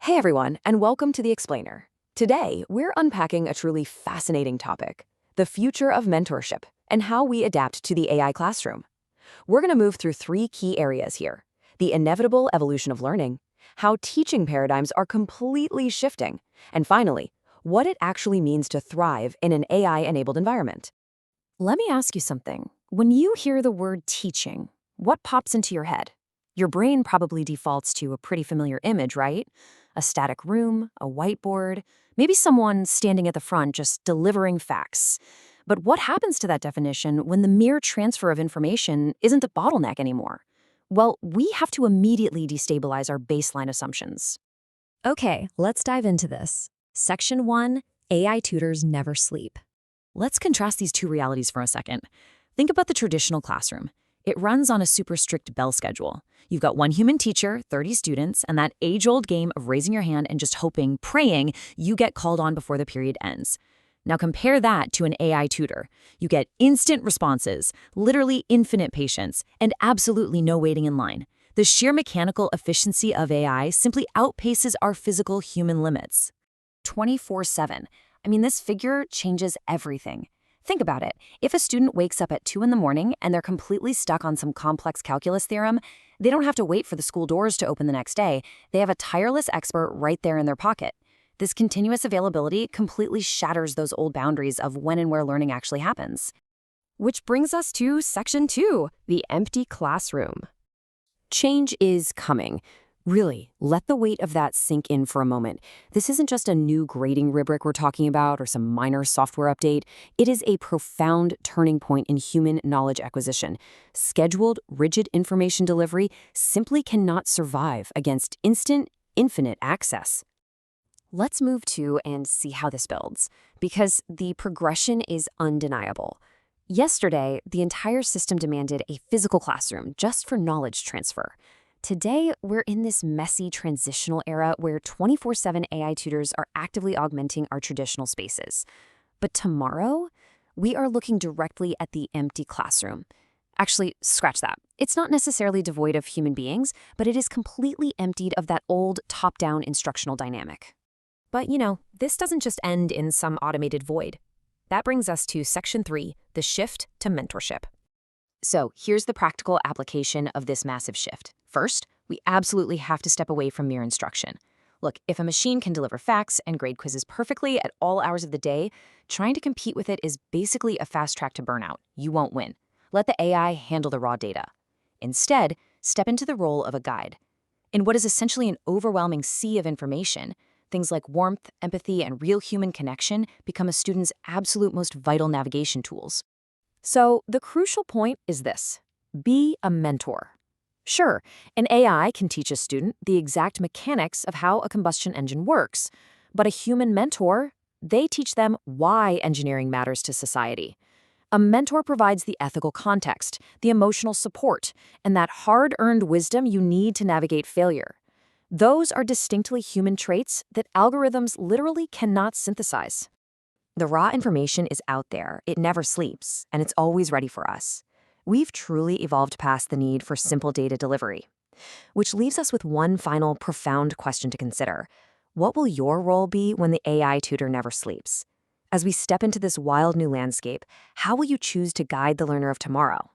Hey everyone, and welcome to The Explainer. Today, we're unpacking a truly fascinating topic, the future of mentorship and how we adapt to the AI classroom. We're going to move through three key areas here: the inevitable evolution of learning, how teaching paradigms are completely shifting, and finally, what it actually means to thrive in an AI-enabled environment. Let me ask you something. When you hear the word teaching, what pops into your head? Your brain probably defaults to a pretty familiar image, right? A static room, a whiteboard, maybe someone standing at the front just delivering facts. But what happens to that definition when the mere transfer of information isn't the bottleneck anymore? Well, we have to immediately destabilize our baseline assumptions. Okay, let's dive into this. Section 1, AI tutors never sleep. Let's contrast these two realities for a second. Think about the traditional classroom. It runs on a super strict bell schedule. You've got one human teacher, 30 students, and that age-old game of raising your hand and just hoping, praying, you get called on before the period ends. Now compare that to an AI tutor. You get instant responses, literally infinite patience, and absolutely no waiting in line. The sheer mechanical efficiency of AI simply outpaces our physical human limits. 24/7. This figure changes everything. Think about it. If a student wakes up at 2 in the morning and they're completely stuck on some complex calculus theorem, they don't have to wait for the school doors to open the next day. They have a tireless expert right there in their pocket. This continuous availability completely shatters those old boundaries of when and where learning actually happens. Which brings us to Section 2, the empty classroom. Change is coming. Really, let the weight of that sink in for a moment. This isn't just a new grading rubric we're talking about or some minor software update. It is a profound turning point in human knowledge acquisition. Scheduled, rigid information delivery simply cannot survive against instant, infinite access. Let's move to and see how this builds, because the progression is undeniable. Yesterday, the entire system demanded a physical classroom just for knowledge transfer. Today, we're in this messy transitional era where 24/7 AI tutors are actively augmenting our traditional spaces. But tomorrow, we are looking directly at the empty classroom. Actually, scratch that. It's not necessarily devoid of human beings, but it is completely emptied of that old top-down instructional dynamic. But this doesn't just end in some automated void. That brings us to Section 3, the shift to mentorship. So here's the practical application of this massive shift. First, we absolutely have to step away from mere instruction. Look, if a machine can deliver facts and grade quizzes perfectly at all hours of the day, trying to compete with it is basically a fast track to burnout. You won't win. Let the AI handle the raw data. Instead, step into the role of a guide. In what is essentially an overwhelming sea of information, things like warmth, empathy, and real human connection become a student's absolute most vital navigation tools. So the crucial point is this: be a mentor. Sure, an AI can teach a student the exact mechanics of how a combustion engine works, but a human mentor, they teach them why engineering matters to society. A mentor provides the ethical context, the emotional support, and that hard-earned wisdom you need to navigate failure. Those are distinctly human traits that algorithms literally cannot synthesize. The raw information is out there, it never sleeps, and it's always ready for us. We've truly evolved past the need for simple data delivery. Which leaves us with one final profound question to consider. What will your role be when the AI tutor never sleeps? As we step into this wild new landscape, how will you choose to guide the learner of tomorrow?